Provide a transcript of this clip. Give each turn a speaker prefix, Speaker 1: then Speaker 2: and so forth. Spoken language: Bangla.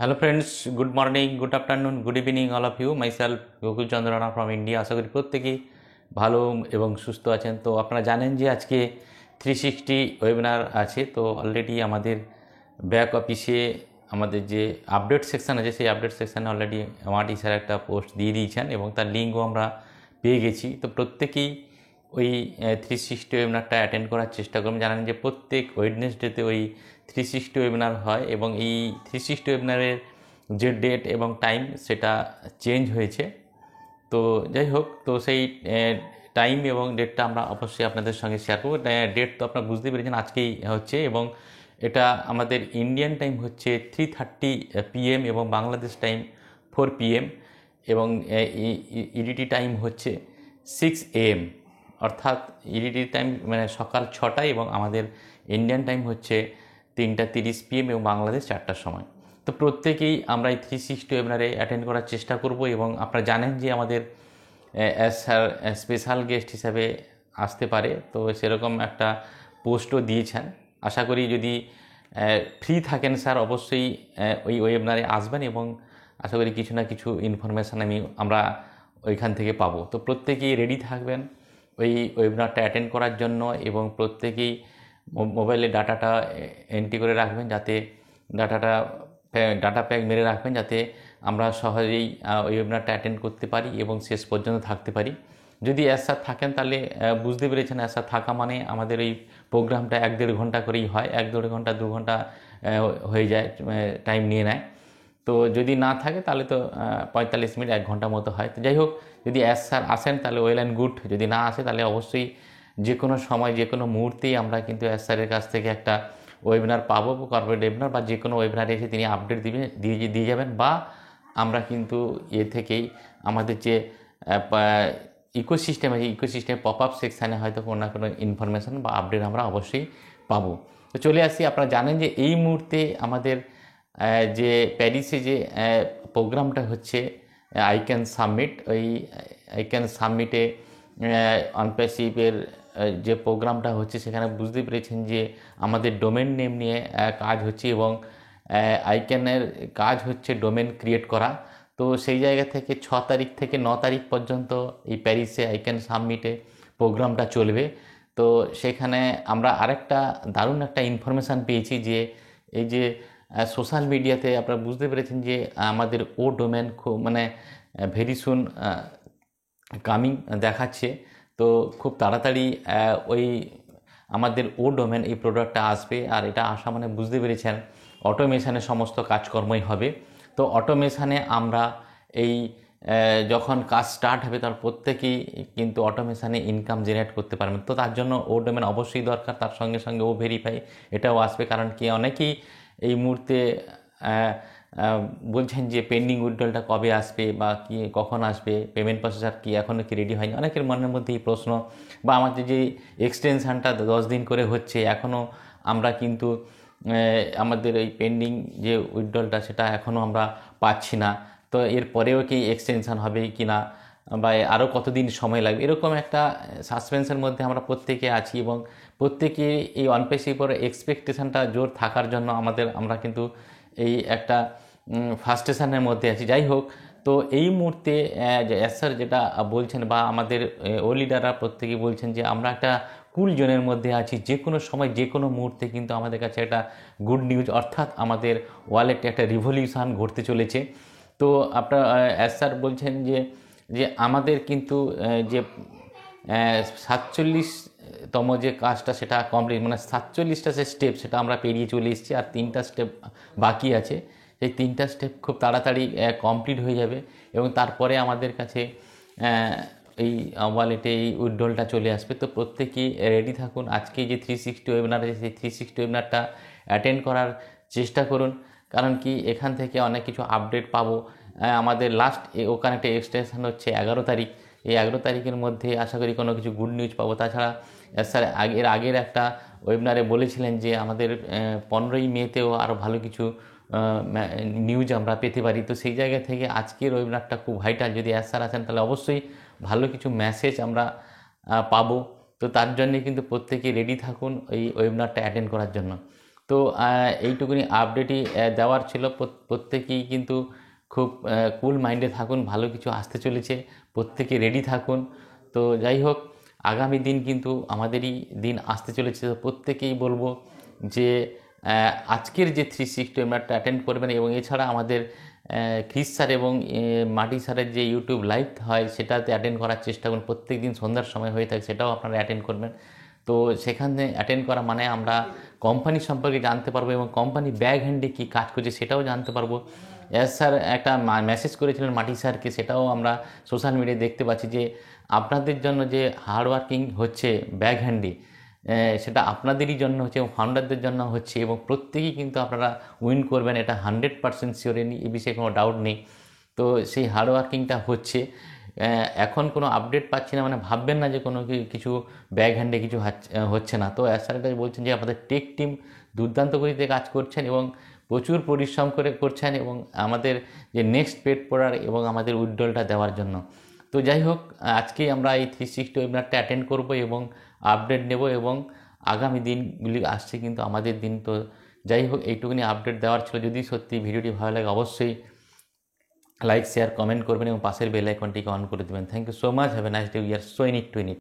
Speaker 1: Hello friends, good morning, good afternoon, good evening all of you. Myself Gokul Chandra Rana from India. আশা করি প্রত্যেকেই ভালো এবং সুস্থ আছেন। তো আপনারা জানেন যে আজকে 360 ওয়েবিনার আছে। তো অলরেডি আমাদের ব্যাক অফিসে আমাদের যে আপডেট সেকশান আছে সেই আপডেট সেকশানে অলরেডি মাটি স্যার একটা পোস্ট দিয়ে দিয়েছেন এবং তার লিঙ্কও আমরা পেয়ে গেছি। তো প্রত্যেকেই ওই 360 ওয়েবিনারটা অ্যাটেন্ড করার চেষ্টা করুন। জানেন যে প্রত্যেক ওয়েডনেসডেতে ওই 360 ওয়েবিনার হয় এবং এই 360 ওয়েবিনারের যে ডেট এবং টাইম সেটা চেঞ্জ হয়েছে। তো যাই হোক, তো সেই টাইম এবং ডেটটা আমরা অবশ্যই আপনাদের সঙ্গে শেয়ার করবো। ডেট তো আপনারা বুঝতে পেরেছেন আজকেই হচ্ছে, এবং এটা আমাদের ইন্ডিয়ান টাইম হচ্ছে 3:30 PM এবং বাংলাদেশ টাইম 4 PM এবং ইডিটি টাইম হচ্ছে 6 AM, অর্থাৎ ইডিটি টাইম মানে সকাল 6টায় এবং আমাদের ইন্ডিয়ান টাইম হচ্ছে 3:30 PM এবং বাংলাদেশ 4টার সময়। তো প্রত্যেকেই আমরা এই 360 ওয়েবিনারে অ্যাটেন্ড করার চেষ্টা করব এবং আপনারা জানেন যে আমাদের স্যার স্পেশাল গেস্ট হিসাবে আসতে পারে। তো সেরকম একটা পোস্টও দিয়েছেন। আশা করি যদি ফ্রি থাকেন স্যার অবশ্যই ওই ওয়েবিনারে আসবেন এবং আশা করি কিছু না কিছু ইনফরমেশান আমরা ওইখান থেকে পাবো। তো প্রত্যেকেই রেডি থাকবেন ওই ওয়েবিনারটা অ্যাটেন্ড করার জন্য এবং প্রত্যেকেই মোবাইলে ডাটাটা এন্ট্রি করে রাখবেন, যাতে ডাটা প্যাক মেরে রাখবেন, যাতে আমরা সহজেই ওই ওয়েবিনারটা অ্যাটেন্ড করতে পারি এবং শেষ পর্যন্ত থাকতে পারি। যদি স্যার থাকেন তাহলে বুঝতে পেরেছেন, স্যার থাকা মানে আমাদের এই প্রোগ্রামটা 1-1.5 ঘন্টা করেই হয়। 1-1.5 ঘন্টা 2 ঘন্টা হয়ে যায়, টাইম নিয়ে নেয়। তো যদি না থাকে তাহলে তো 45 মিনিট 1 ঘন্টা মতো হয়। তো যাই হোক, যদি স্যার আসেন তাহলে ওয়েল অ্যান্ড গুড, যদি না আসে তাহলে অবশ্যই যে কোনো সময় যে কোনো মুহূর্তেই আমরা কিন্তু স্যারের কাছ থেকে একটা ওয়েবিনার পাবো, কর্পোরেট ওয়েবিনার বা যে কোনো ওয়েবিনারে এসে তিনি আপডেট দিয়ে যাবেন, বা আমরা কিন্তু থেকেই আমাদের যে ইকোসিস্টেম আছে ইকোসিস্টেম পপ আপ সেকশানে হয়তো কোনো না কোনো ইনফরমেশান বা আপডেট আমরা অবশ্যই পাবো। তো চলে আসি, আপনারা জানেন যে এই মুহূর্তে আমাদের যে প্যারিসে যে প্রোগ্রামটা হচ্ছে আইক্যান সামিট, ওই আইক্যান সামিটে অনপ্যাসিভের যে প্রোগ্রামটা হচ্ছে সেখানে বুঝতে পেরেছেন যে আমাদের ডোমেন নেম নিয়ে কাজ হচ্ছে এবং আইক্যানের কাজ হচ্ছে ডোমেন ক্রিয়েট করা। তো সেই জায়গা থেকে 6 তারিখ থেকে 9 তারিখ পর্যন্ত এই প্যারিসে আইক্যান সামিটে প্রোগ্রামটা চলবে। তো সেখানে আমরা আরেকটা দারুণ একটা ইনফরমেশান পেয়েছি যে এই যে সোশ্যাল মিডিয়াতে আপনারা বুঝতে পেরেছেন যে আমাদের ও ডোমেন খুব মানে ভেরি সুন কামিং দেখাচ্ছে। তো খুব তাড়াতাড়ি ওই আমাদের ও ডোমেন এই প্রোডাক্টটা আসবে, আর এটা আসা মানে বুঝতে পেরেছেন অটোমেশানে সমস্ত কাজকর্মই হবে। তো অটোমেশানে আমরা এই যখন কাজ স্টার্ট হবে তার প্রত্যেকেই কিন্তু অটোমেশানে ইনকাম জেনারেট করতে পারবেন। তো তার জন্য ও ডোমেন অবশ্যই দরকার, তার সঙ্গে সঙ্গে ও ভেরিফাই এটাও আসবে। কারণ কি অনেকেই এই মুহূর্তে বলছেন যে পেন্ডিং উইথড্রলটা কবে আসবে বা কি কখন আসবে, পেমেন্ট প্রসেসর কি এখনও কি রেডি হয়নি, অনেকের মনের মধ্যে এই প্রশ্ন। বা আমাদের যে এক্সটেনশানটা 10 দিন করে হচ্ছে এখনও আমরা কিন্তু আমাদের এই পেন্ডিং যে উইথড্রলটা সেটা এখনও আমরা পাচ্ছি না। তো এর পরেও কি এক্সটেনশান হবে কি না বা আরও কতদিন সময় লাগবে, এরকম একটা সাসপেন্সের মধ্যে আমরা প্রত্যেকে আছি এবং প্রত্যেকে এই অনপ্যাসিভ উপর এক্সপেকটেশনটা জোর থাকার জন্য আমরা কিন্তু এই একটা ফার্স্টেশনের মধ্যে আছি। যাই হোক, তো এই মুহূর্তে স্যার যেটা বলছেন বা আমাদের ও লিডাররা প্রত্যেকেই বলছেন যে আমরা একটা কুল জোনের মধ্যে আছি, যে কোনো সময় যে কোনো মুহূর্তে কিন্তু আমাদের কাছে একটা গুড নিউজ, অর্থাৎ আমাদের ওয়ালেটে একটা রিভলিউশন ঘটতে চলেছে। তো আপনার স্যার বলছেন যে যে আমাদের কিন্তু যে 47তম যে কাজটা সেটা কমপ্লিট, মানে 47টা যে স্টেপ সেটা আমরা পেরিয়ে চলে এসেছি, আর 3টা স্টেপ বাকি আছে। সেই 3টা স্টেপ খুব তাড়াতাড়ি কমপ্লিট হয়ে যাবে এবং তারপরে আমাদের কাছে এই ওয়ালেটে এই উইথড্রলটা চলে আসবে। তো প্রত্যেকেই রেডি থাকুন। আজকে যে 360 ওয়েবিনার আছে সেই 360 ওয়েবিনারটা অ্যাটেন্ড করার চেষ্টা করুন, কারণ কি এখান থেকে অনেক কিছু আপডেট পাবো। আমাদের লাস্ট ওখানে একটা এক্সটেনশন হচ্ছে 11 তারিখ। এই 11 তারিখের মধ্যে আশা করি কোনো কিছু গুড নিউজ পাবো। তাছাড়া স্যার আগের একটা ওয়েবিনারে বলেছিলেন যে আমাদের 15ই মেতেও আরও ভালো কিছু নিউজ আমরা পেতে পারি। তো সেই জায়গা থেকে আজকের ওয়েবিনারটা খুব ভাইটাল। যদি স্যার আছেন তাহলে অবশ্যই ভালো কিছু মেসেজ আমরা পাবো। তো তার জন্যে কিন্তু প্রত্যেকে রেডি থাকুন এই ওয়েবিনারটা অ্যাটেন্ড করার জন্য। তো তো এইটুকুনি আপডেটই দেওয়ার ছিল। প্রত্যেকেই কিন্তু খুব কুল মাইন্ডে থাকুন, ভালো কিছু আসতে চলেছে, প্রত্যেকে রেডি থাকুন। তো যাই হোক, আগামী দিন কিন্তু আমাদেরই দিন আসতে চলেছে। তো প্রত্যেকেই বলবো যে আজকের যে 360 ওয়েবিনারটা অ্যাটেন্ড করবেন, এবং এছাড়া আমাদের ক্রিস স্যার এবং মাটি স্যারের যে ইউটিউব লাইভ হয় সেটাতে অ্যাটেন্ড করার চেষ্টা করুন। প্রত্যেক দিন সন্ধ্যার সময় হয়ে থাকে, সেটাও আপনারা অ্যাটেন্ড করবেন। তো সেখানে অ্যাটেন্ড করা মানে আমরা কোম্পানি সম্পর্কে জানতে পারবো এবং কোম্পানি ব্যাক হ্যান্ডে কী কাজ করছে সেটাও জানতে পারবো। স্যার একটা মেসেজ করেছিলেন মাটি স্যারকে, সেটাও আমরা সোশ্যাল মিডিয়ায় দেখতে পাচ্ছি যে আপনাদের জন্য যে হার্ডওয়ার্কিং হচ্ছে ব্যাক হ্যান্ডে, সেটা আপনাদেরই জন্য হচ্ছে এবং ফাউন্ডারদের জন্য হচ্ছে, এবং প্রত্যেকেই কিন্তু আপনারা উইন করবেন, এটা 100% শিওর, এ বিষয়ে কোনো ডাউট নেই। তো সেই হার্ডওয়ার্কিংটা হচ্ছে। এখন কোনো আপডেট পাচ্ছি না মানে ভাববেন না যে কোনো কিছু ব্যাক হ্যান্ডে কিছু হচ্ছে না। তো স্যার এটা বলছেন যে আমাদের টেক টিম দুর্দান্ত গতিতে কাজ করছেন এবং প্রচুর পরিশ্রম করছেন এবং আমাদের যে নেক্সট পেট পড়ার এবং আমাদের উইথড্রলটা দেওয়ার জন্য। তো যাই হোক, আজকেই আমরা এই 360 ওয়েবিনারটা অ্যাটেন্ড করব এবং আপডেট নেব, এবং আগামী দিনগুলি আসছে কিন্তু আমাদের দিন। তো যাই হোক, এইটুকুনি আপডেট দেওয়ার ছিল। যদি সত্যি ভিডিওটি ভালো লাগে অবশ্যই লাইক, শেয়ার, কমেন্ট করবেন এবং পাশের বেল আইকনটিকে অন করে দেবেন। Thank you so much, have a nice day, we are so in it to in it.